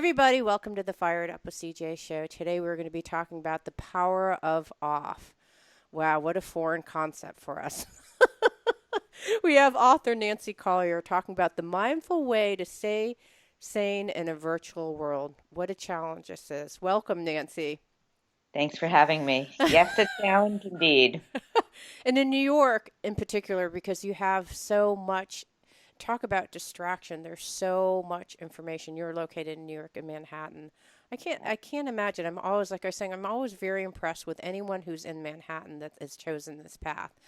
everybody. Welcome to the Fired Up with CJ show. Today we're going to be talking about the power of off. Wow, what a foreign concept for us. We have author Nancy Colier talking about the mindful way to stay sane in a virtual world. What a challenge this is. Welcome, Nancy. Thanks for having me. Yes, a challenge indeed. And in New York in particular, because you have so much, talk about distraction. There's so much information. You're located in New York and Manhattan. I can't imagine. I'm always, like I was saying, I'm always very impressed with anyone who's in Manhattan that has chosen this path.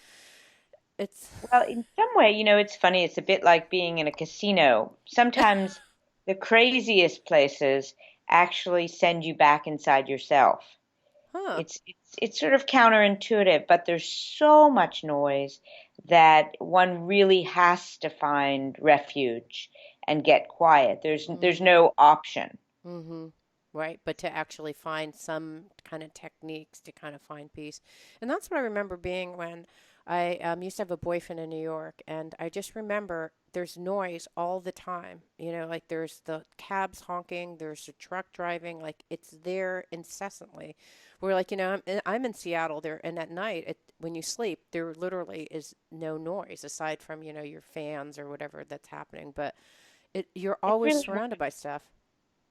It's, Well, in some way, it's funny. It's a bit like being in a casino. Sometimes the craziest places actually send you back inside yourself. huh. It's sort of counterintuitive, but there's so much noise that one really has to find refuge and get quiet. There's Mm-hmm. no option. Mm-hmm. Right. But to actually find some kind of techniques to kind of find peace. And that's what I remember being when I used to have a boyfriend in New York. And I just remember there's noise all the time. You know, like there's the cabs honking, there's the truck driving, like it's there incessantly. We're like, I'm in Seattle there. And at night, when you sleep, there literally is no noise aside from, your fans or whatever that's happening. But you're It's always really surrounded by stuff.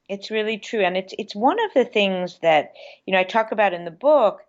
It's really true. And it's one of the things that, I talk about in the book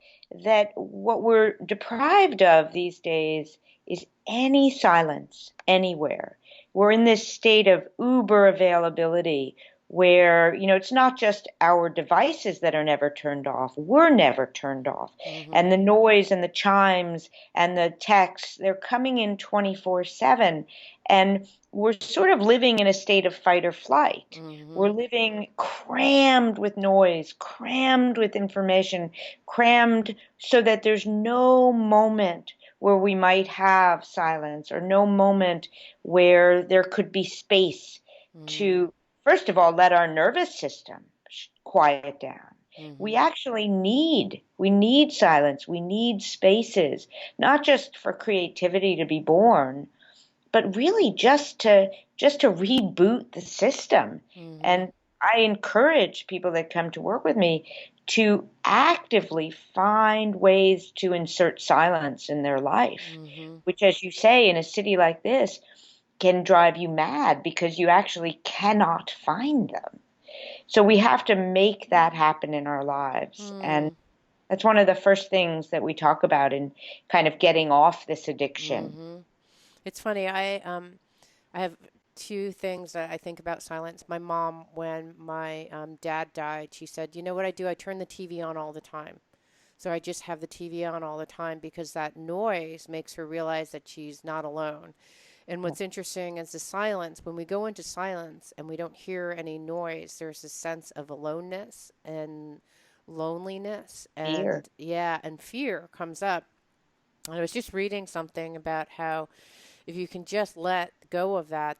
that what we're deprived of these days is any silence anywhere. We're in this state of uber availability where, it's not just our devices that are never turned off, we're never turned off. Mm-hmm. And the noise and the chimes and the texts, they're coming in 24/7. And we're sort of living in a state of fight or flight. Mm-hmm. We're living crammed with noise, crammed with information, crammed so that there's no moment where we might have silence or no moment where there could be space Mm-hmm. to, first of all, let our nervous system quiet down. Mm-hmm. We need silence. We need spaces, not just for creativity to be born, but really just to reboot the system. Mm-hmm. And I encourage people that come to work with me to actively find ways to insert silence in their life, Mm-hmm. which, as you say, in a city like this, can drive you mad because you actually cannot find them. So we have to make that happen in our lives. And Mm-hmm. that's one of the first things that we talk about in kind of getting off this addiction. Mm-hmm. It's funny. I have two things that I think about silence. My mom, when my dad died, she said, "You know what I do? I turn the TV on all the time." So I just have the TV on all the time because that noise makes her realize that she's not alone. And what's interesting is the silence. When we go into silence and we don't hear any noise, there's a sense of aloneness and loneliness, Fear. and yeah, and fear comes up. I was just reading something about how if you can just let go of that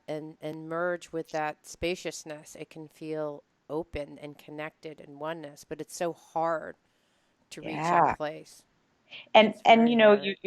and merge with that spaciousness, it can feel open and connected and oneness. But it's so hard to reach that Yeah. place. And It's and very you know hard.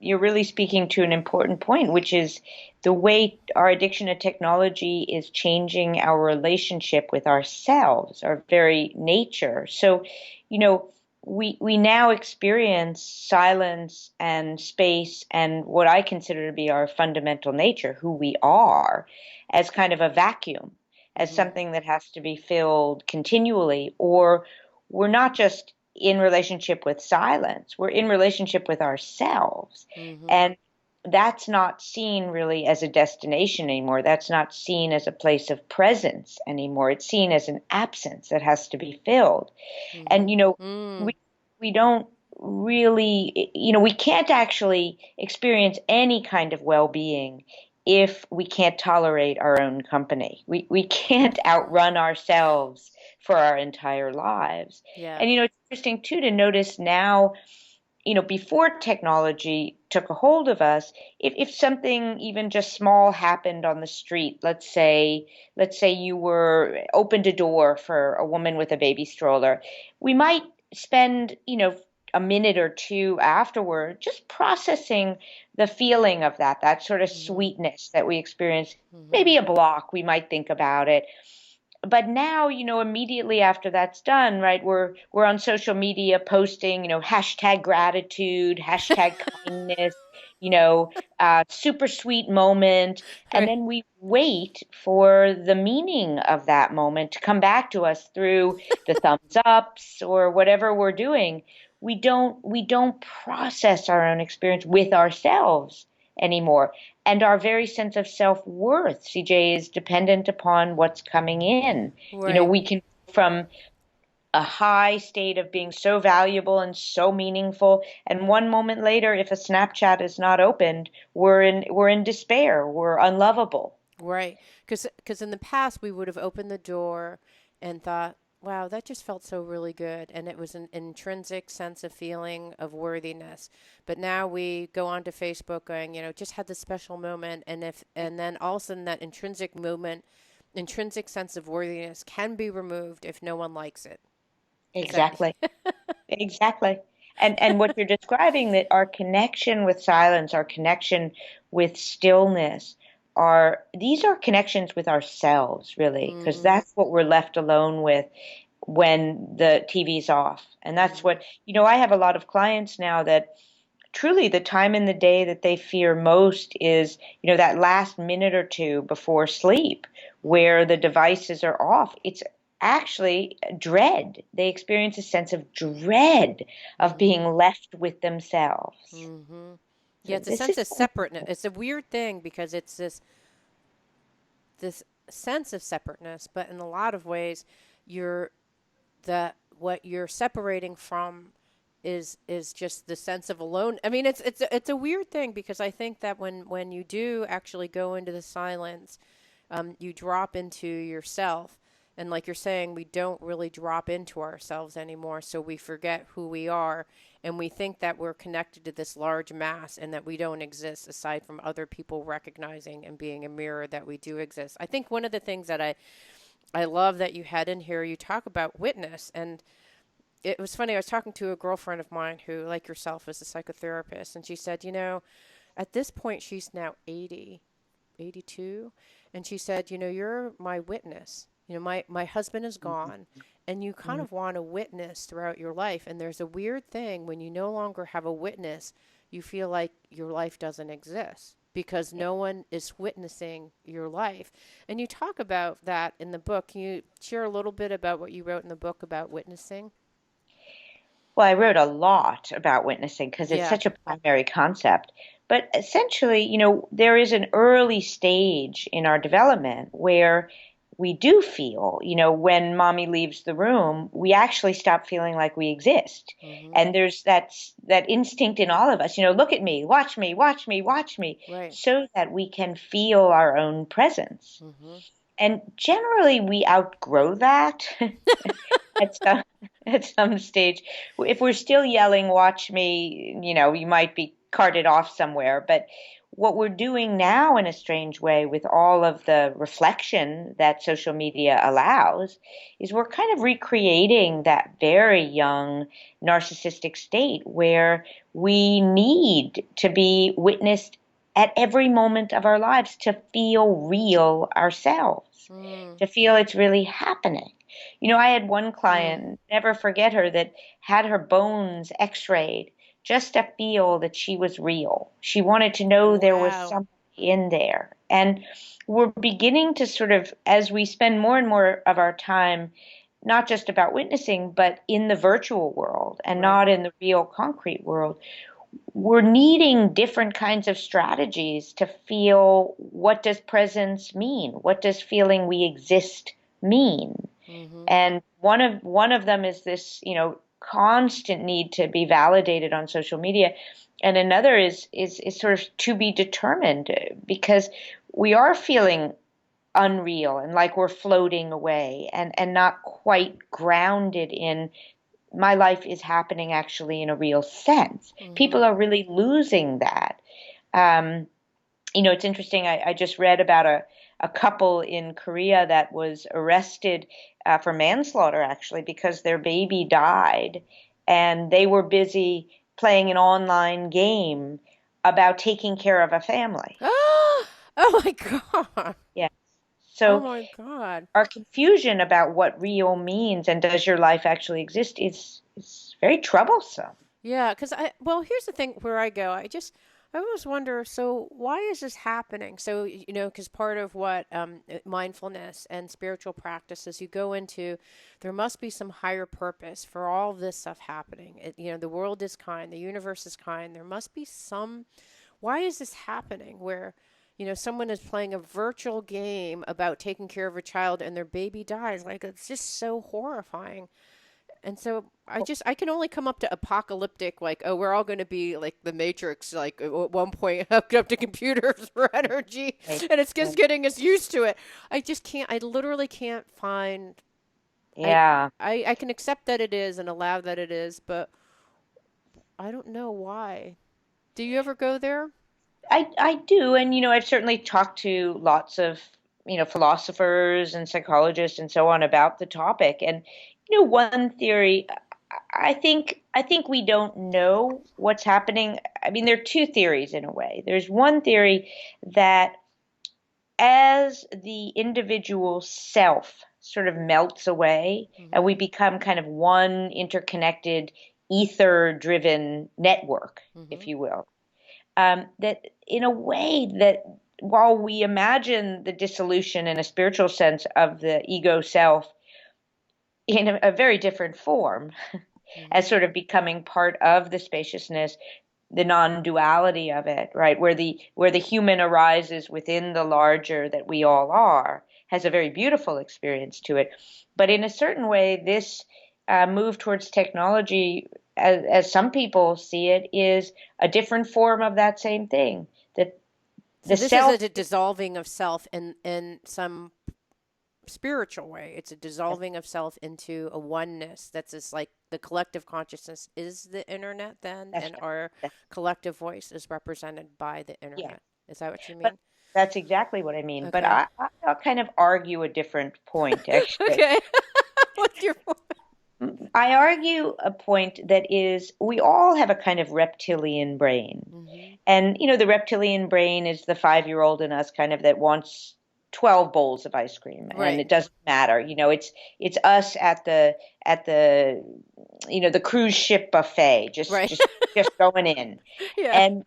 you're really speaking to an important point, which is the way our addiction to technology is changing our relationship with ourselves, our very nature. So, you know, we now experience silence and space and what I consider to be our fundamental nature, who we are, as kind of a vacuum, as Mhm. something that has to be filled continually, or we're not just in relationship with silence. We're in relationship with ourselves. Mhm. And that's not seen really as a destination anymore. That's not seen as a place of presence anymore. It's seen as an absence that has to be filled. And Mhm. Mm. we don't really, we can't actually experience any kind of well-being if we can't tolerate our own company. We can't outrun ourselves for our entire lives. Yeah. And it's interesting too to notice now, before technology took a hold of us, if something even just small happened on the street, let's say you were opened a door for a woman with a baby stroller, we might spend, a minute or two afterward just processing the feeling of that sort of Mhm. sweetness that we experience. Mhm. Maybe a block, we might think about it. but now, immediately after that's done, right, we're on social media posting, hashtag gratitude, hashtag kindness, super sweet moment, and Right. then we wait for the meaning of that moment to come back to us through the thumbs ups or whatever we're doing. We don't process our own experience with ourselves anymore. And our very sense of self-worth, CJ, is dependent upon what's coming in. Right. We can go from a high state of being so valuable and so meaningful, and one moment later, if a Snapchat is not opened, we're in despair, we're unlovable. Right. Because in the past, we would have opened the door and thought, wow, that just felt so really good. And it was an intrinsic sense of feeling of worthiness. But now we go onto Facebook going, just had this special moment. And then all of a sudden that intrinsic sense of worthiness can be removed if no one likes it. Is that? Exactly. Exactly. And what you're describing, that our connection with silence, our connection with stillness, these are connections with ourselves, really, because Mm-hmm. that's what we're left alone with when the TV's off. And that's Mm-hmm. I have a lot of clients now that truly the time in the day that they fear most is, that last minute or two before sleep where the devices are off. It's actually dread. They experience a sense of dread of Mm-hmm. being left with themselves. Mm-hmm. Yeah, So it's a this sense is of separateness. It's a weird thing because it's this sense of separateness, but in a lot of ways, you're the what you're separating from is just the sense of alone. I mean, it's a weird thing because I think that when you do actually go into the silence, you drop into yourself. And like you're saying, we don't really drop into ourselves anymore. So we forget who we are and we think that we're connected to this large mass and that we don't exist aside from other people recognizing and being a mirror that we do exist. I think one of the things that I love that you had in here, you talk about witness. And it was funny. I was talking to a girlfriend of mine who, like yourself, is a psychotherapist. And she said, at this point, she's now 80, 82, and she said, you're my witness. My husband is gone, and you kind of want a witness throughout your life. And there's a weird thing when you no longer have a witness, you feel like your life doesn't exist because no one is witnessing your life. And you talk about that in the book. Can you share a little bit about what you wrote in the book about witnessing? Well, I wrote a lot about witnessing because it's Yeah. such a primary concept. But essentially, there is an early stage in our development where we do feel, when mommy leaves the room, we actually stop feeling like we exist. Mm-hmm. And there's that instinct in all of us, look at me, watch me, watch me, watch me, Right. so that we can feel our own presence. Mm-hmm. And generally, we outgrow that at some at some stage. If we're still yelling, "Watch me," you might be carted off somewhere. But what we're doing now, in a strange way, with all of the reflection that social media allows, is we're kind of recreating that very young narcissistic state where we need to be witnessed at every moment of our lives to feel real ourselves, Mm. to feel it's really happening. I had one Mm. client, never forget her, that had her bones x-rayed just to feel that she was real. She wanted to know there was Wow. somebody in there. And we're beginning to sort of, as we spend more and more of our time, not just about witnessing, but in the virtual world and Right. not in the real concrete world, we're needing different kinds of strategies to feel, what does presence mean? What does feeling we exist mean? Mm-hmm. And one of them is this, constant need to be validated on social media. And another is sort of to be determined, because we are feeling unreal and like we're floating away and not quite grounded in my life is happening actually in a real sense. Mm-hmm. People are really losing that. Um, it's interesting. I just read about a couple in Korea that was arrested for manslaughter, actually, because their baby died and they were busy playing an online game about taking care of a family. Oh my God. Yeah. Oh So my God. our confusion about what real means and does your life actually exist is very troublesome. Yeah, because well, here's the thing where I go. I always wonder, so why is this happening? So, because part of what mindfulness and spiritual practices you go into, there must be some higher purpose for all this stuff happening. The world is kind, the universe is kind. There must be why is this happening where, someone is playing a virtual game about taking care of a child and their baby dies? Like, it's just so horrifying. And so I can only come up to apocalyptic, like, oh, we're all going to be like the Matrix, like at one point hooked up to computers for energy, Right. and it's Yeah. just getting us used to it. I just can't, I literally can't find, I, Yeah. I can accept that it is and allow that it is, but I don't know why. Do you ever go there? I do, and I've certainly talked to lots of philosophers and psychologists and so on about the topic. And one theory, I think we don't know what's happening. I mean, there are two theories in a way. There's one theory that as the individual self sort of melts away and Mm-hmm. we become kind of one interconnected ether-driven network, Mm-hmm. if you will, that in a way that while we imagine the dissolution in a spiritual sense of the ego self in a very different form as Mm-hmm. sort of becoming part of the spaciousness, the non-duality of it, right, where the human arises within the larger that we all are, has a very beautiful experience to it. But in a certain way, this move towards technology, as some people see it, is a different form of that same thing. That So the this is self, a dissolving of self in some spiritual way. It's a dissolving of self into a oneness that's just like the collective consciousness is the internet then, that's and right. our That- collective voice is represented by the yeah, internet. Is that what you but mean? that's exactly what I mean. But Okay. I'll kind of argue a different point, actually. Okay. What's your point? I argue a point that is we all have a kind of reptilian brain. Mm-hmm. And, the reptilian brain is the 5-year-old in us kind of that wants 12 bowls of ice cream and Right. it doesn't matter. It's us at the cruise ship buffet, just Right. just just going in. Yeah. And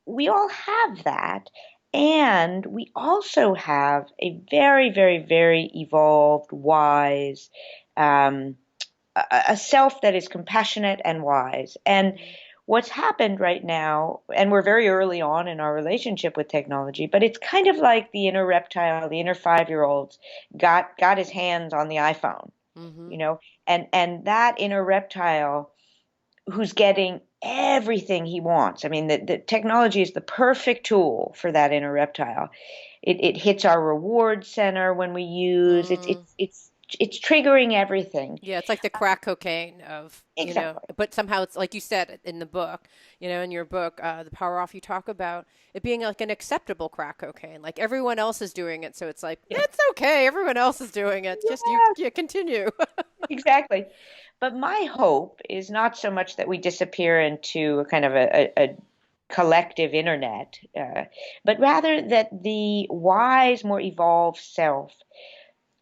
we all have that. And we also have a very, very, very evolved, wise, um, a self that is compassionate and wise. And Mm-hmm. what's happened right now, and we're very early on in our relationship with technology, but it's kind of like the inner reptile, the inner 5-year-old got his hands on the iPhone, Mm-hmm. you know, and that inner reptile who's getting everything he wants. I mean, the technology is the perfect tool for that inner reptile. It hits our reward center when we use Mm. it's triggering everything. Yeah, it's like the crack cocaine of, Exactly. but somehow it's like you said in the book, in your book, The Power Off, you talk about it being like an acceptable crack cocaine. Like everyone else is doing it. So it's like, Yeah. it's okay. Everyone else is doing it. Just Yeah, you continue. exactly. But my hope is not so much that we disappear into a kind of a collective internet, but rather that the wise, more evolved self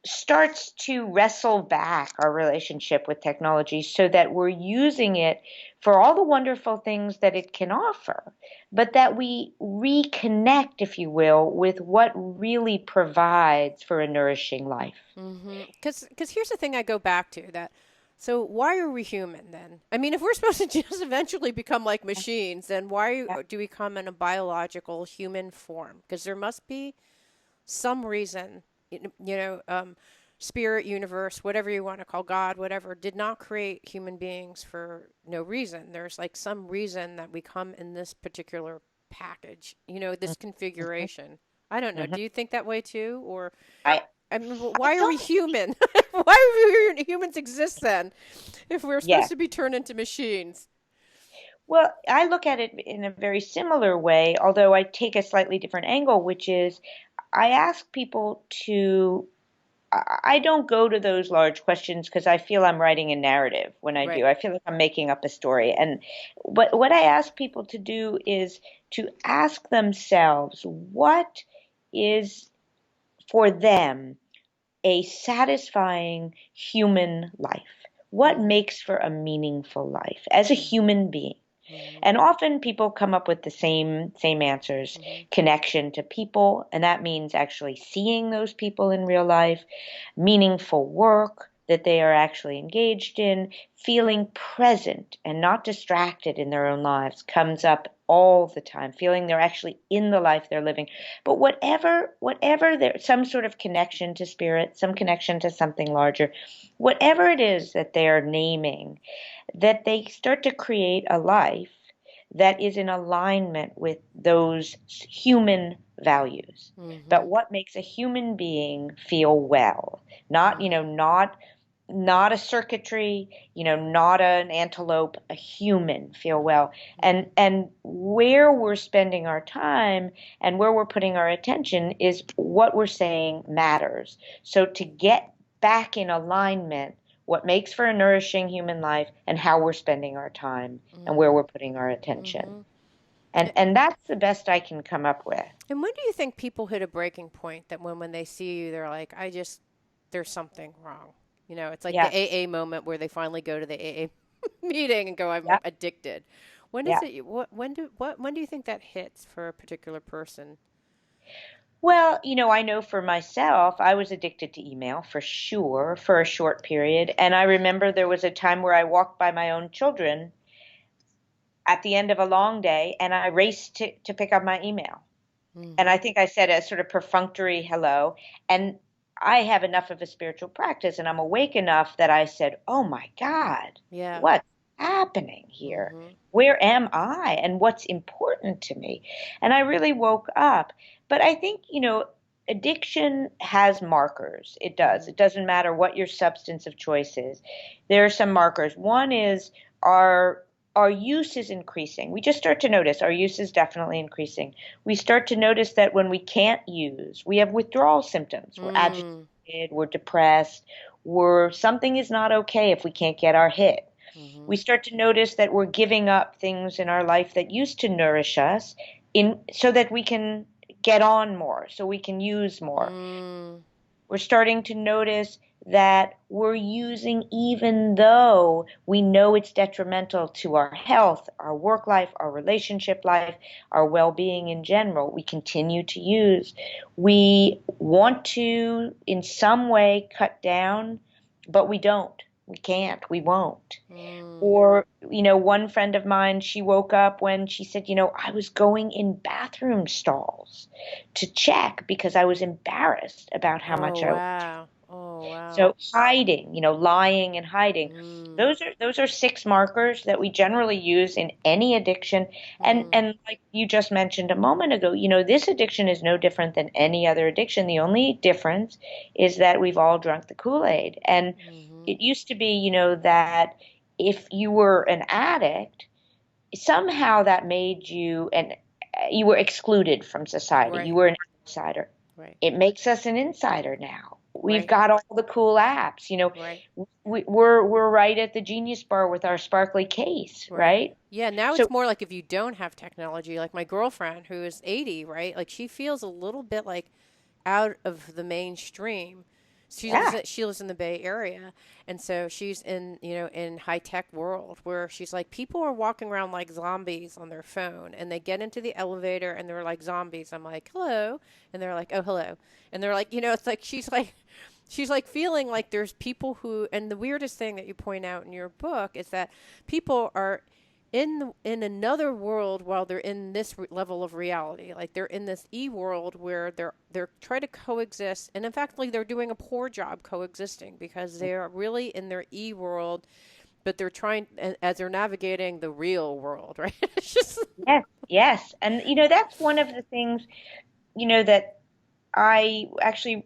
starts to wrestle back our relationship with technology so that we're using it for all the wonderful things that it can offer, but that we reconnect, if you will, with what really provides for a nourishing life. Mm-hmm. Because here's the thing I go back to that. So why are we human then? I mean, if we're supposed to just eventually become like machines, then why Yeah. do we come in a biological human form? Because there must be some reason, spirit, universe, whatever you want to call God, whatever, did not create human beings for no reason. There's like some reason that we come in this particular package, this Mhm, configuration. I don't know. mhm. Do you think that way too? Or, I I mean, I why are we don't. human? Why do humans exist then if we're supposed Yeah. to be turned into machines? Well, I look at it in a very similar way, although I take a slightly different angle, which is I ask people to. I don't go to those large questions because I feel I'm writing a narrative when I do. Right. I feel like I'm making up a story. And what I ask people to do is to ask themselves what is for them a satisfying human life? What Mhm. makes for a meaningful life as a Mhm. human being? Mhm. And often people come up with the same answers: Mhm. connection to people, and that means actually seeing those people in real life, meaningful work that they are actually engaged in, feeling present and not distracted in their own lives comes up all the time, feeling they're actually in the life they're living. But whatever there, some sort of connection to spirit, some connection to something larger, whatever it is that they are naming, that they start to create a life that is in alignment with those human values. But Mhm. what makes a human being feel well? Not, Mhm. not a circuitry, not an antelope, a human feel well. And Mhm. and where we're spending our time and where we're putting our attention is what we're saying matters. So to get back in alignment, what makes for a nourishing human life and how we're spending our time and where Mhm. we're putting our attention. Mhm. And that's the best I can come up with. And when do you think people hit a breaking point that when they see you, they're like, there's something wrong? You know, it's like the Yes. AA moment where they finally go to the AA meeting and go, I'm Yep. addicted. When is Yeah. it, when do you think that hits for a particular person? Well, I know for myself, I was addicted to email for sure for a short period. And I remember there was a time where I walked by my own children at the end of a long day and I raced to pick up my email. And I Mm-hmm. think I said a sort of perfunctory hello. And I have enough of a spiritual practice and I'm awake enough that I said, oh my God, Yeah. what's happening here? Mm-hmm. Where am I? And what's important to me? And I really woke up. But I think, addiction has markers. It does. Mm-hmm. It doesn't matter what your substance of choice is. There are some markers. One is our our use is increasing. We just start to notice our use is definitely increasing. We start to notice that when we can't use, we have withdrawal symptoms. We're Mm. agitated, we're depressed, we're something is not okay if we can't get our hit. Mm-hmm. We start to notice that we're giving up things in our life that used to nourish us in so that we can get on more, so we can use more. Mm. We're starting to notice that we're using even though we know it's detrimental to our health, our work life, our relationship life, our well being in general. We continue to use. We want to, in some way, cut down, but we don't. We can't. We won't. Mm. Or, one friend of mine, she woke up when she said, I was going in bathroom stalls to check because I was embarrassed about how Oh, much I was. wow. Oh, wow. So hiding, lying and hiding. Mm. Those are six markers that we generally use in any addiction. And Mm. and like you just mentioned a moment ago, this addiction is no different than any other addiction. The only difference is that we've all drunk the Kool-Aid. And Mm-hmm. it used to be, that if you were an addict, somehow that made you and you were excluded from society. You Right. were an outsider. Right. It makes us an insider now. We've Right. got all the cool apps. Right. We're right at the Genius Bar with our sparkly case, Right. right? Yeah, now So it's more like if you don't have technology, like my girlfriend who is 80, right? Like she feels a little bit like out of the mainstream. yeah, She lives in the Bay Area, and so she's in high tech world where she's like people are walking around like zombies on their phone, and they get into the elevator and they're like zombies. I'm like hello, and they're like oh hello, and they're like it's like she's like feeling like there's people who, and the weirdest thing that you point out in your book is that people are in another world while they're in this level of reality. Like they're in this world where they're trying to coexist, and in fact, like they're doing a poor job coexisting because they are really in their world, but they're trying as they're navigating the real world, right? It's just yes, yes. And that's one of the things, that I actually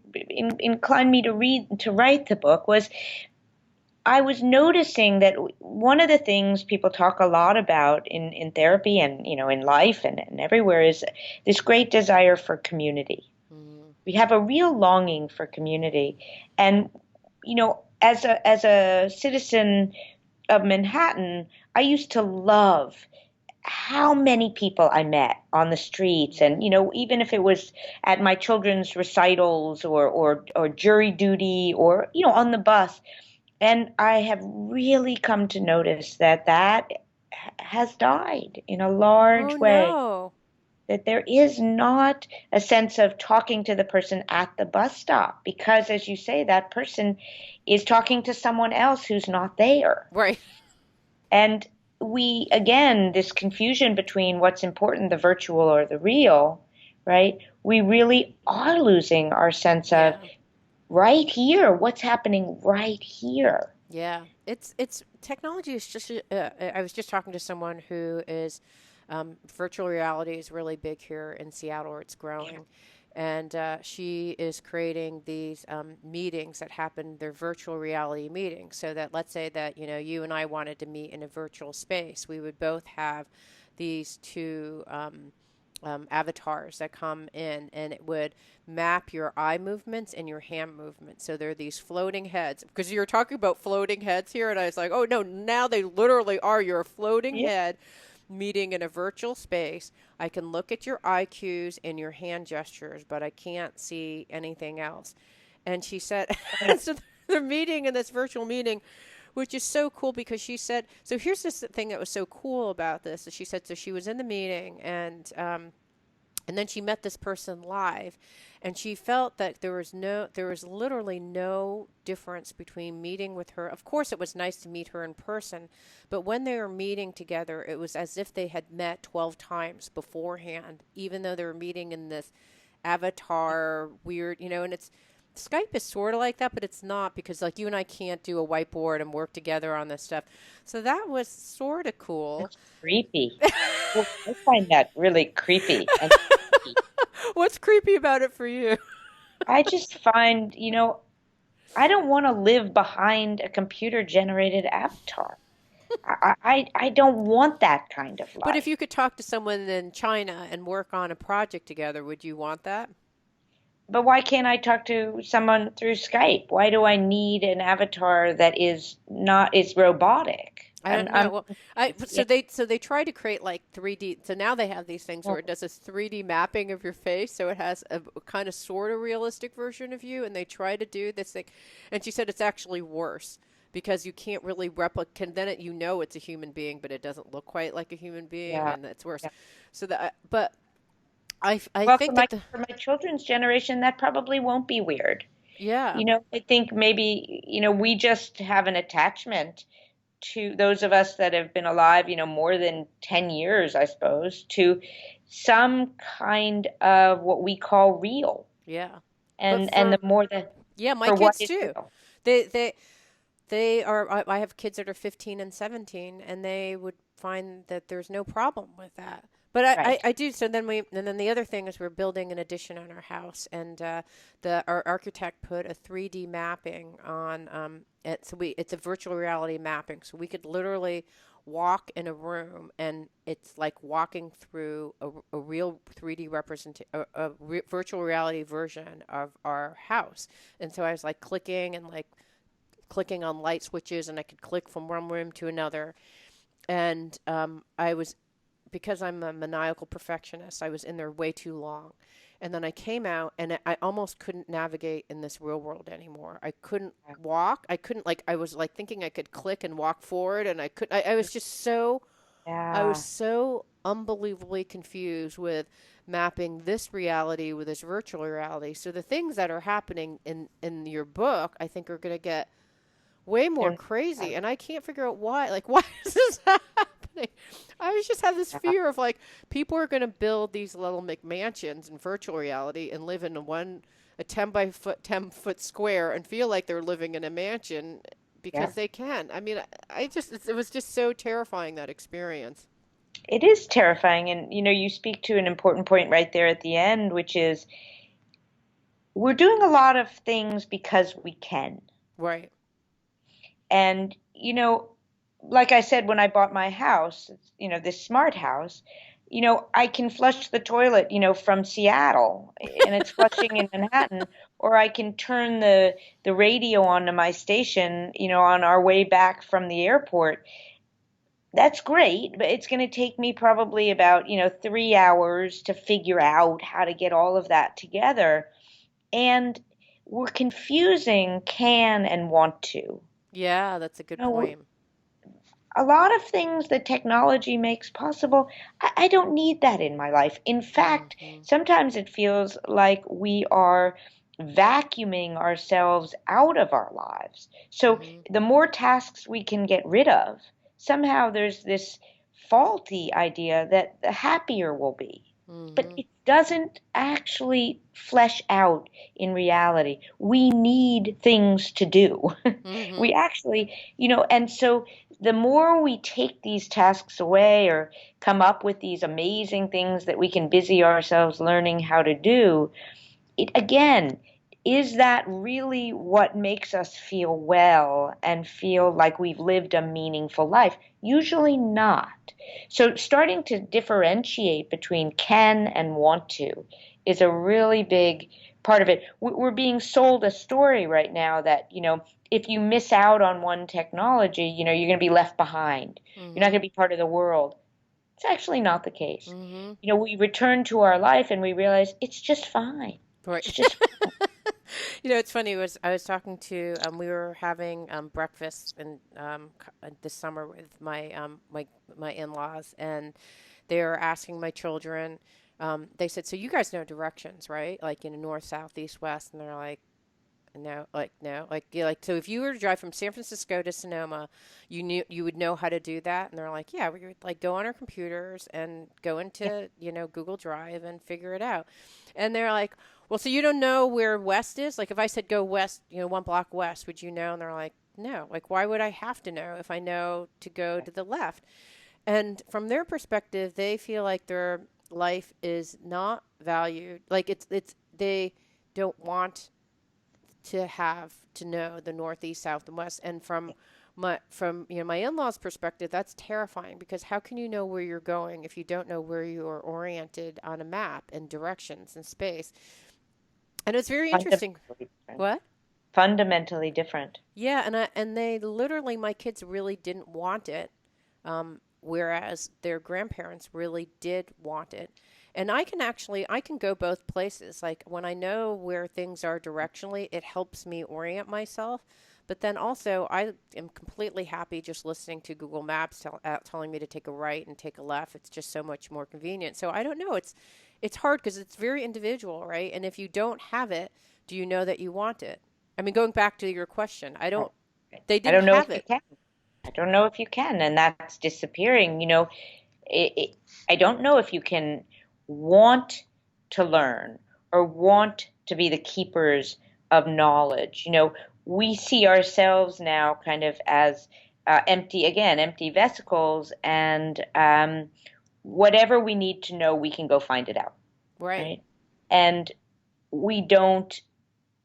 inclined me to write the book was I was noticing that one of the things people talk a lot about in therapy and in life and everywhere is this great desire for community. mm, We have a real longing for community, and as a citizen of Manhattan, I used to love how many people I met on the streets, Yeah. and even if it was at my children's recitals or jury duty or on the bus. And I have really come to notice that has died in a Oh large way. no. That there is not a sense of talking to the person at the bus stop because, as you say, that person is talking to someone else who's not there. Right. And again, this confusion between what's important, the virtual or the real, right? We really are losing our sense of Yeah. right here, what's happening right here. Yeah, it's technology is just. I was just talking to someone who is virtual reality is really big here in Seattle. Where it's Yeah. growing, and she is creating these meetings that happen. They're virtual reality meetings, so that let's say that you and I wanted to meet in a virtual space, we would both have these two. Avatars that come in, and it would map your eye movements and your hand movements. So there are these floating heads, because you're talking about floating heads here, and I was like, oh no, now they literally are. You're a floating Yeah. head meeting in a virtual space. I can look at your eye cues and your hand gestures, but I can't see anything else. And she said, so they're meeting in this virtual meeting, which is so cool because she said, so here's this thing that was so cool about this. She said, so she was in the meeting, and then she met this person live, and she felt that there was literally no difference between meeting with her. Of course, it was nice to meet her in person, but when they were meeting together, it was as if they had met 12 times beforehand, even though they were meeting in this avatar weird, and it's Skype is sort of like that, but it's not, because like you and I can't do a whiteboard and work together on this stuff. So that was sort of cool. It's creepy. Well, I find that really creepy and creepy. What's creepy about it for you? I just find, I don't want to live behind a computer generated avatar. I don't want that kind of But if life. you could talk to someone in China and work on a project together, would you want that? But why can't I talk to someone through Skype? Why do I need an avatar that is robotic? I don't know. I'm Well, yeah, so they try to create like 3D. So now they have these things where it does this 3D mapping of your face, so it has a kind of sort of realistic version of you, and they try to do this thing. And she said it's actually worse because you can't really replicate. Then it's a human being, but it doesn't look quite like a human being, yeah, and it's worse. yeah. So that, but I Well, think that the for my children's generation, that probably won't be weird. yeah. I think maybe, we just have an attachment to those of us that have been alive, more than 10 years, I suppose, to some kind of what we call real. Yeah. But And the more that yeah, my for what kids is too. real. They they they are I have kids that are 15 and 17, and they would find that there's no problem with that. But Right. I do. So then the other thing is we're building an addition on our house, and the our architect put a 3D mapping on it. So it's a virtual reality mapping, so we could literally walk in a room, and it's like walking through a real 3D virtual reality version of our house. And so I was like clicking on light switches, and I could click from one room to another. And I was, because I'm a maniacal perfectionist, I was in there way too long. And then I came out, and I almost couldn't navigate in this real world anymore. I couldn't walk. I couldn't, like, I was like thinking I could click and walk forward, and I was just I was Yeah. so unbelievably confused with mapping this reality with this virtual reality. So the things that are happening in your book, I think, are going to get way more They're, crazy, and I can't figure out why. Like, why is this happening? I always just have this fear of like people are going to build these little McMansions in virtual reality and live in a 10 by 10 foot square and feel like they're living in a mansion yeah. because they can. I mean, I just it was just so terrifying, that experience. It is terrifying. And, you speak to an important point right there at the end, which is we're doing a lot of things because we can. Right. And, like I said, when I bought my house, this smart house, I can flush the toilet, from Seattle and it's flushing in Manhattan, or I can turn the radio onto my station, on our way back from the airport. That's great, but it's going to take me probably about, 3 hours to figure out how to get all of that together. And we're confusing can and want to. Yeah, that's a good know, point. a lot of things that technology makes possible, I don't need that in my life. In fact, Hmm. sometimes it feels like we are vacuuming ourselves out of our lives. So Hmm. the more tasks we can get rid of, somehow there's this faulty idea that the happier we'll be. But Hmm. it doesn't actually flesh out in reality. We need things to do. Hmm. We actually, and so the more we take these tasks away or come up with these amazing things that we can busy ourselves learning how to do, it again, is that really what makes us feel well and feel like we've lived a meaningful life? Usually not. So starting to differentiate between can and want to is a really big part of it. We're being sold a story right now that, if you miss out on one technology, you're going to be left behind. You're not Hmm. going to be part of the world. It's actually not the case. Hmm. We return to our life and we realize it's just fine. It's Right. just It's funny. Was I was talking to we were having breakfast this summer with my in-laws, and they were asking my children. They said, "So you guys know directions, right? Like north, south, east, west?" And they're like, "No, no, like yeah, like so. If you were to drive from San Francisco to Sonoma, you would know how to do that." And they're like, "Yeah, we would like go on our computers and go yeah, into Google Drive and figure it out." And they're like, "Well, so you don't know where west is? Like if I said go west, one block west, would you know?" And they're like, "No. Like why would I have to know if I know to go to the left?" And from their perspective, they feel like their life is not valued. Like it's they don't want to have to know the northeast, south, and west. And from my in-laws' perspective, that's terrifying because how can you know where you're going if you don't know where you are oriented on a map and directions and space? And it's very interesting. fundamentally different. What? Fundamentally different. Yeah, and they literally, my kids really didn't want it, whereas their grandparents really did want it. And I can go both places. Like when I know where things are directionally, it helps me orient myself. But then also, I am completely happy just listening to Google Maps telling me to take a right and take a left. It's just so much more convenient. So I don't know. It's hard because it's very individual, right? And if you don't have it, do you know that you want it? I mean, going back to your question, I Right. don't. They I didn't don't know if have you it. can. I don't know if you can, and that's disappearing. I don't know if you can want to learn or want to be the keepers of knowledge. We see ourselves now kind of as empty vesicles, and whatever we need to know, we can go find it out, Right. right? And we don't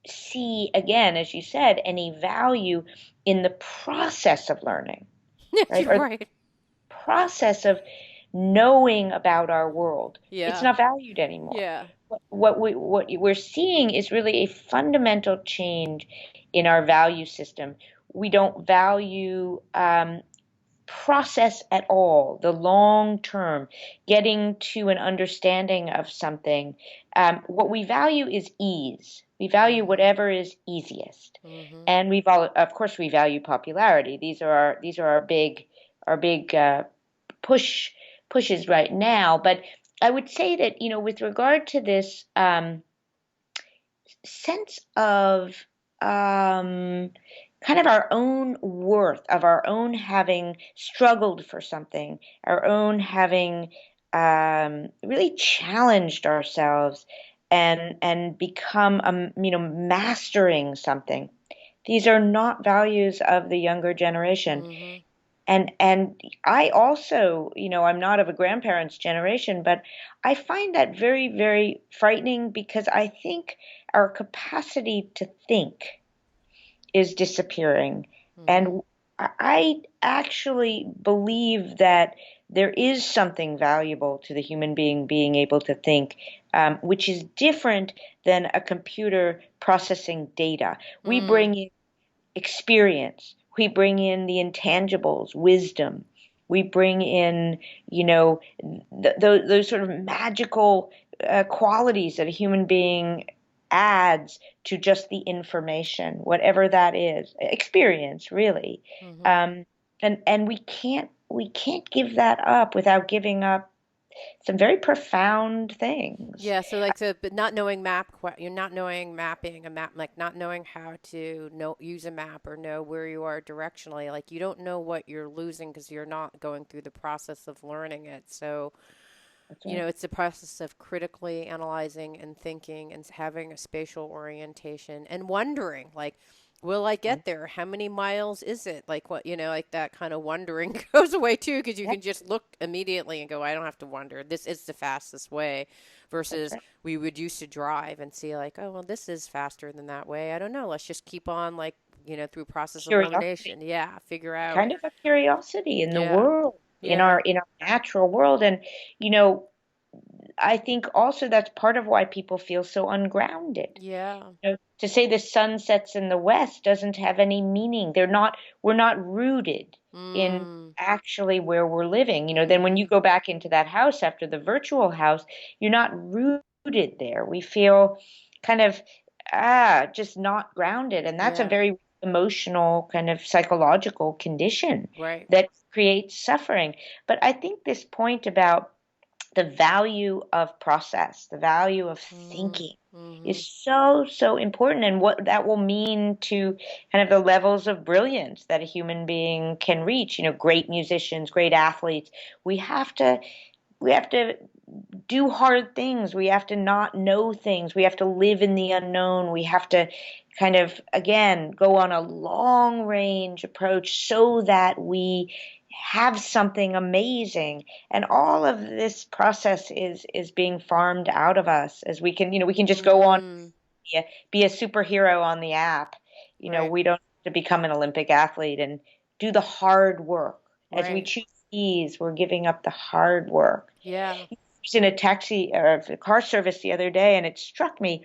see, again, as you said, any value in the process of learning, right? You're Or the right. process of knowing about our world. It's Yeah. not valued anymore. Yeah. What we're seeing is really a fundamental change in our value system. We don't value process at all, the long term, getting to an understanding of something. What we value is ease. We value Mhm. whatever is easiest, Mhm. and of course, we value popularity. These are our big push pushes right now. But I would say that with regard to this sense of um, kind of our own worth, of our own having struggled for something, our own having really challenged ourselves and become mastering something. These are not values of the younger generation. Mhm. And I also, I'm not of a grandparents' generation, but I find that very, very frightening because I think our capacity to think is disappearing. Mhm. And I actually believe that there is something valuable to the human being able to think, which is different than a computer processing data. We Mm. bring in experience. We bring in the intangibles, wisdom. We bring in, those sort of magical qualities that a human being adds to just the information, whatever that is, experience, really. Hmm. Um, and we can't give that up without giving up some very profound things. Yeah, so like so but not knowing you're not knowing mapping a map, like not knowing how to know use a map or know where you are directionally, like you don't know what you're losing because you're not going through the process of learning it. So That's right. it's a process of critically analyzing and thinking and having a spatial orientation and wondering, like, will I Right. get there? How many miles is it? Like, what, like that kind of wondering goes away too, because you Yeah, can just look immediately and go, I don't have to wonder. This is the fastest way that's versus right. we would used to drive and see, like, oh, well, this is faster than that way. I don't know. Let's just keep on, like, through process of Curiosity, elimination. Yeah, figure out. kind of a curiosity in the Yeah, world, in our yeah, in our natural world. And you know, I think also that's part of why people feel so ungrounded. yeah. To say the sun sets in the west doesn't have any meaning. We're not rooted in Mm, actually where we're living. Then when you mm-hmm. go back into that house after the virtual house, you're not rooted there. We feel kind of just not grounded. And that's a Yeah, very emotional kind of psychological condition right. that creates suffering. But I think this point about the value of process, the value of Mm-hmm. thinking Mm-hmm. is so, so important, and what that will mean to kind of the levels of brilliance that a human being can reach. Great musicians, great athletes. We have to we have to do hard things. We have to not know things. We have to live in the unknown. We have to kind of, again, go on a long range approach so that we have something amazing. And all of this process is being farmed out of us as we can just go on, Mm, be a superhero on the app. right, We don't have to become an Olympic athlete and do the hard work. As we right. choose ease, we're giving up the hard work. Yeah. Was in a taxi or a car service the other day, and it struck me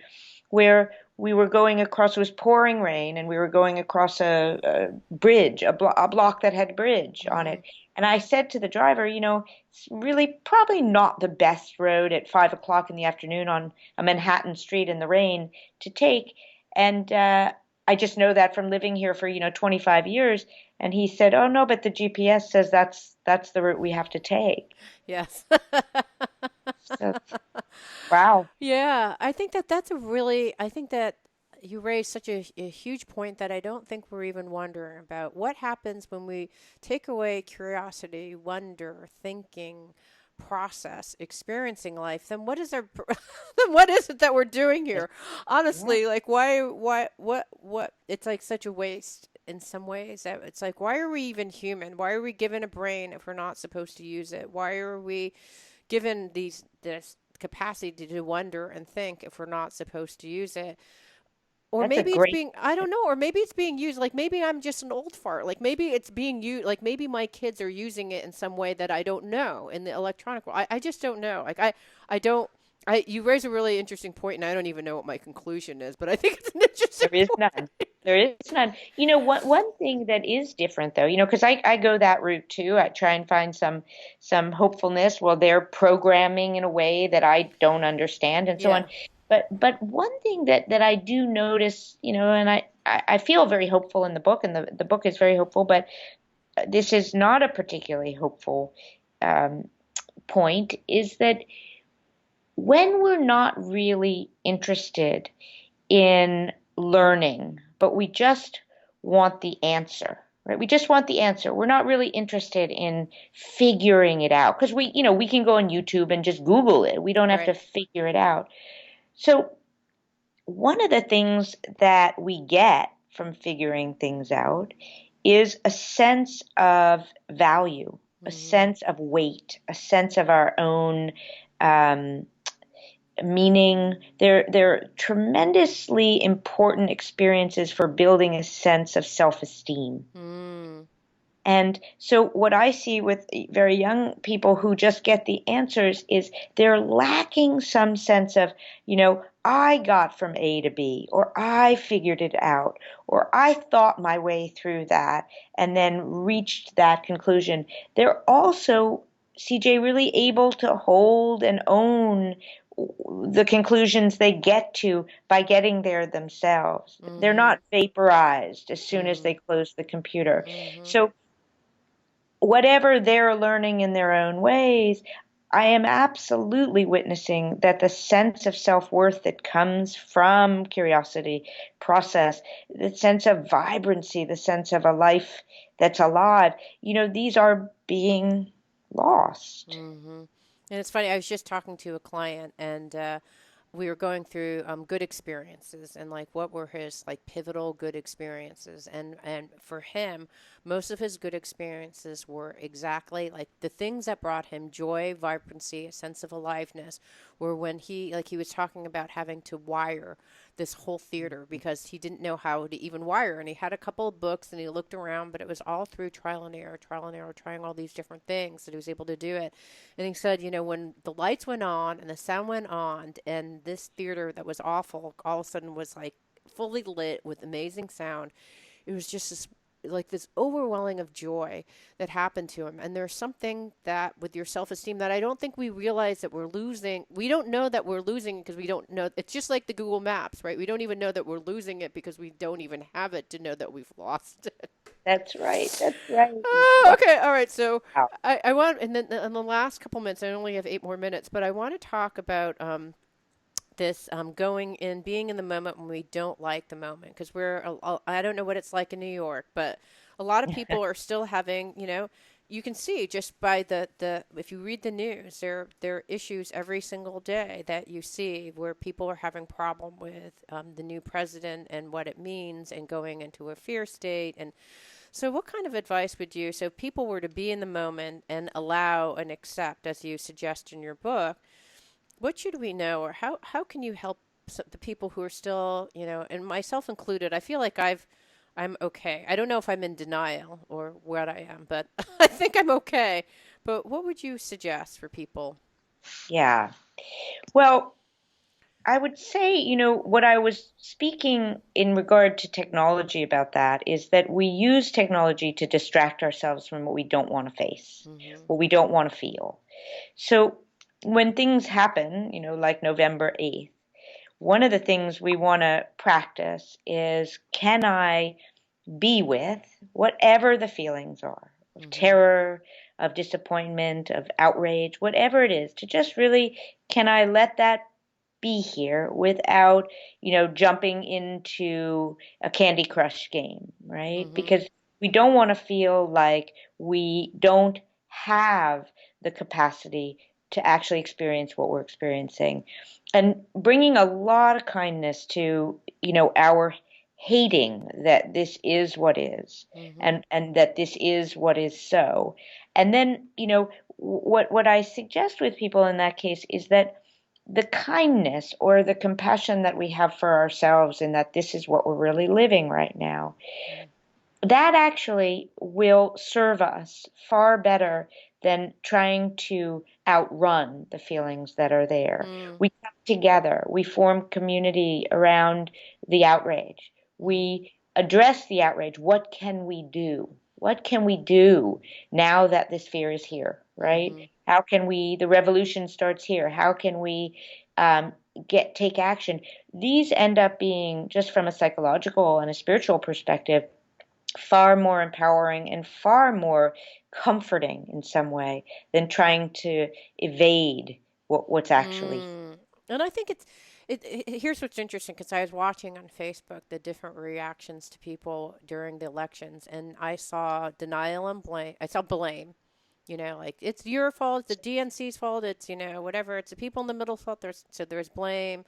where we were going across. It was pouring rain, and we were going across a bridge, a block that had bridge on Mm-hmm. it. And I said to the driver, it's really probably not the best road at 5 o'clock in the afternoon on a Manhattan street in the rain to take. And I just know that from living here for 25 years. And he said, "Oh no, but the GPS says that's the route we have to take." Yes. So, wow. Yeah, I think I think that you raised such a huge point that I don't think we're even wondering about. What happens when we take away curiosity, wonder, thinking, process, experiencing life? Then what is then what is it that we're doing here? Yeah, Honestly, like what it's like such a waste in some ways. That it's like, why are we even human? Why are we given a brain if we're not supposed to use it? Why are we given this capacity to wonder and think if we're not supposed to use it? Or that's a maybe it's great being, I don't know, or maybe it's being used, like maybe I'm just an old fart, like maybe it's being used, like maybe my kids are using it in some way that I don't know in the electronic world. I just don't know. Like I don't you raise a really interesting point, and I don't even know what my conclusion is, but I think it's an interesting There is point. none. There is none. One thing that is different though, because I go that route too. I try and find some hopefulness. Well, they're programming in a way that I don't understand and so on. Yeah. But one thing that I do notice, and I feel very hopeful in the book, and the book is very hopeful, but this is not a particularly hopeful um, point, is that when we're not really interested in learning, but we just want the answer, right? We just want the answer. We're not really interested in figuring it out because we can go on YouTube and just Google it. We don't have to Right. figure it out. So one of the things that we get from figuring things out is a sense of value, a Mhm. sense of weight, a sense of our own um, meaning. They're tremendously important experiences for building a sense of self-esteem. Mm. And so what I see with very young people who just get the answers is they're lacking some sense of, I got from A to B, or I figured it out, or I thought my way through that and then reached that conclusion. They're also, CJ, really able to hold and own the conclusions they get to by getting there themselves. They're Mm-hmm. not vaporized as soon as Mm-hmm. they close the computer. Mm-hmm. So whatever they're learning in their own ways, I am absolutely witnessing that the sense of self-worth that comes from curiosity process, the sense of vibrancy, the sense of a life that's alive, these are being lost. Mm-hmm. And it's funny, I was just talking to a client and we were going through good experiences and like what were his like pivotal good experiences and for him most of his good experiences were exactly like the things that brought him joy, vibrancy, a sense of aliveness were when he was talking about having to wire this whole theater because he didn't know how to even wire, and he had a couple of books and he looked around, but it was all through trial and error, trying all these different things that he was able to do it. And he said, when the lights went on and the sound went on, and this theater that was awful all of a sudden was like fully lit with amazing sound, it was just this like this overwhelming of joy that happened to him. And there's something that with your self-esteem that I don't think we realize that we're losing. We don't know that we're losing because we don't know. It's just like the Google Maps, right? We don't even know that we're losing it because we don't even have it to know that we've lost it. That's right. That's right. Oh, Wow. okay. All right. So I want, and then in the last couple minutes, I only have 8 more minutes, but I want to talk about this going in, being in the moment when we don't like the moment. Because I don't know what it's like in New York, but a lot of people are still having, you can see just by if you read the news, there are issues every single day that you see where people are having problem with the new president and what it means and going into a fear state. And so, what kind of advice would you, so if people were to be in the moment and allow and accept, as you suggest in your book, what should we know, or how can you help the people who are still, and myself included? I feel like I'm okay. I don't know if I'm in denial or what I am, but I think I'm okay. But what would you suggest for people? Yeah. Well, I would say, what I was speaking in regard to technology about that is that we use technology to distract ourselves from what we don't want to face, Mm-hmm. what we don't want to feel. So when things happen, like November 8th, one of the things we want to practice is, can I be with whatever the feelings are of Mm-hmm. terror, of disappointment, of outrage, whatever it is, to just really, can I let that be here without, jumping into a Candy Crush game, right? Mm-hmm. Because we don't want to feel like we don't have the capacity to actually experience what we're experiencing. And bringing a lot of kindness to, our hating that this is what is, Mm-hmm. and that this is what is so. And then, what I suggest with people in that case is that the kindness or the compassion that we have for ourselves, and that this is what we're really living right now, that actually will serve us far better than trying to outrun the feelings that are there. Mm-hmm. We come together, we form community around the outrage, we address the outrage. What can we do? What can we do now that this fear is here, right? Mm-hmm. How can we, the revolution starts here. How can we um, take action? These end up being, just from a psychological and a spiritual perspective, far more empowering and far more comforting in some way than trying to evade what's actually. Mm. And I think here's what's interesting because I was watching on Facebook the different reactions to people during the elections, and I saw denial and blame. I saw blame. Like it's your fault, it's the DNC's fault, it's whatever. It's the people in the middle's fault. There's blame,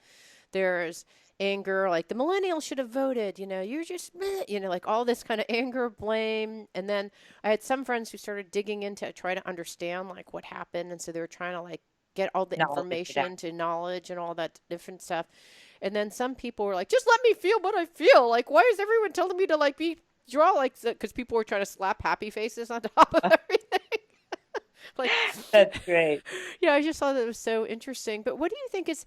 there's anger, like the millennials should have voted. You're just meh, like all this kind of anger, blame, and then I had some friends who started digging into try to understand like what happened, and so they were trying to like get all the Knowledge it out. information to knowledge and all that different stuff. And then some people were like, just let me feel what I feel. Like, why is everyone telling me to like be draw like because people were trying to slap happy faces on top of everything. Like, That's great. yeah, I just thought that was so interesting. But what do you think is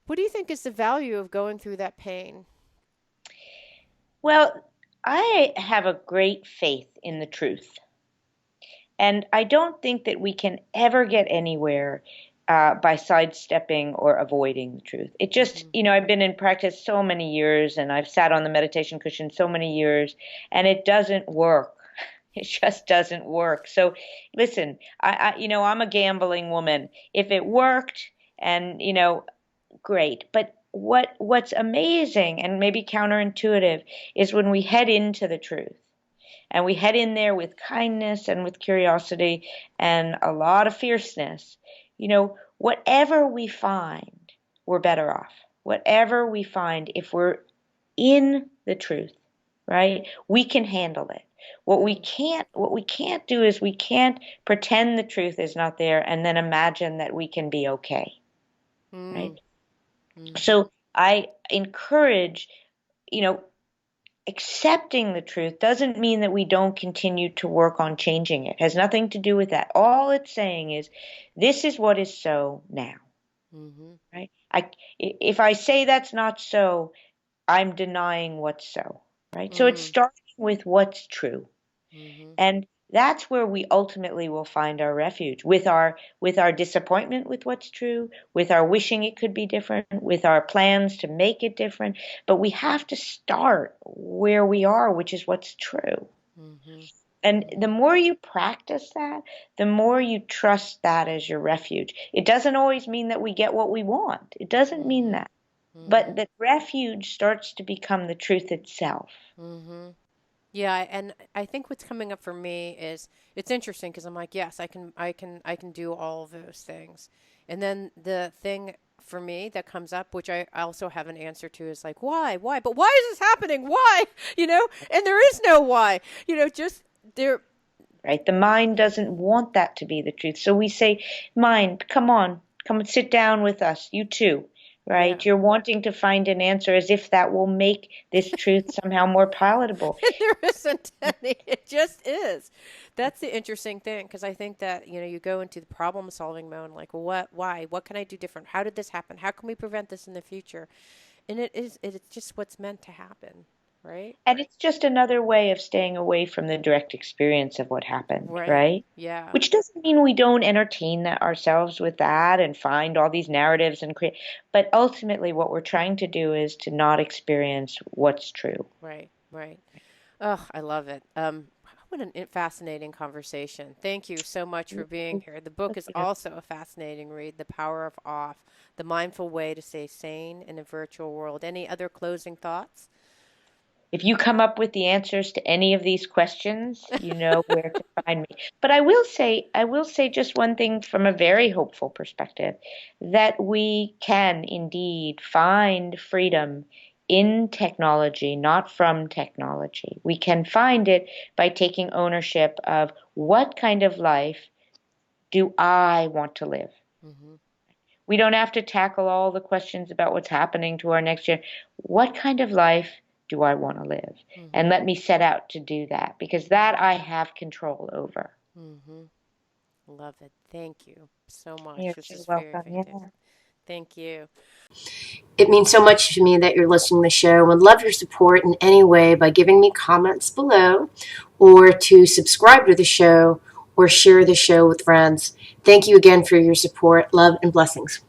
What do you think is the value of going through that pain? Well, I have a great faith in the truth. And I don't think that we can ever get anywhere by sidestepping or avoiding the truth. It just, Mm-hmm. I've been in practice so many years and I've sat on the meditation cushion so many years, and it doesn't work. It just doesn't work. So listen, I'm a gambling woman. If it worked and, great. But what's amazing and maybe counterintuitive is when we head into the truth and we head in there with kindness and with curiosity and a lot of fierceness, whatever we find, we're better off. Whatever we find, if we're in the truth, right? We can handle it. What we can't do is we can't pretend the truth is not there and then imagine that we can be okay, right? Mm-hmm. Mm-hmm. So I encourage, you know, accepting the truth doesn't mean that we don't continue to work on changing it. It has nothing to do with that. All it's saying is this is what is so now, Mm-hmm. right? If I say that's not so, I'm denying what's so, right? So it's starting with what's true. Mm-hmm. And that's where we ultimately will find our refuge with our disappointment with what's true, with our wishing it could be different, with our plans to make it different. But we have to start where we are, which is what's true. Mm-hmm. And the Mm-hmm. more you practice that, the more you trust that as your refuge. It doesn't always mean that we get what we want. It doesn't mean Mm-hmm. that. Mm-hmm. But that refuge starts to become the truth itself. Mm-hmm. Yeah, and I think what's coming up for me is it's interesting because I'm like, yes, I can do all of those things. And then the thing for me that comes up, which I also have an answer to, is like, why? But why is this happening? Why? And there is no why. Just there. Right? The mind doesn't want that to be the truth. So we say, mind, come and sit down with us, you too, Yeah. right? You're wanting to find an answer as if that will make this truth somehow more palatable. There isn't any. It just is. That's the interesting thing because I think that, you go into the problem solving mode like, well, why? What can I do different? How did this happen? How can we prevent this in the future? And it's just what's meant to happen, right? And it's just another way of staying away from the direct experience of what happened, Right. right? Yeah. Which doesn't mean we don't entertain that ourselves with that and find all these narratives and create, but ultimately what we're trying to do is to not experience what's true. Right. Right. Oh, I love it. What an fascinating conversation. Thank you so much for being here. The book is also a fascinating read, The Power of Off, The Mindful Way to Stay Sane in a Virtual World. Any other closing thoughts? If you come up with the answers to any of these questions, you know where to find me. But I will say just one thing from a very hopeful perspective, that we can indeed find freedom in technology, not from technology. We can find it by taking ownership of what kind of life do I want to live. Mm-hmm. We don't have to tackle all the questions about what's happening to our next gen. What kind of life do I want to live? And Mm-hmm. let me set out to do that because that I have control over. Mm-hmm. Love it. Thank you so much. You're This so is very welcome. fantastic. Yeah. Thank you. It means so much to me that you're listening to the show. I would love your support in any way by giving me comments below or to subscribe to the show or share the show with friends. Thank you again for your support. Love and blessings.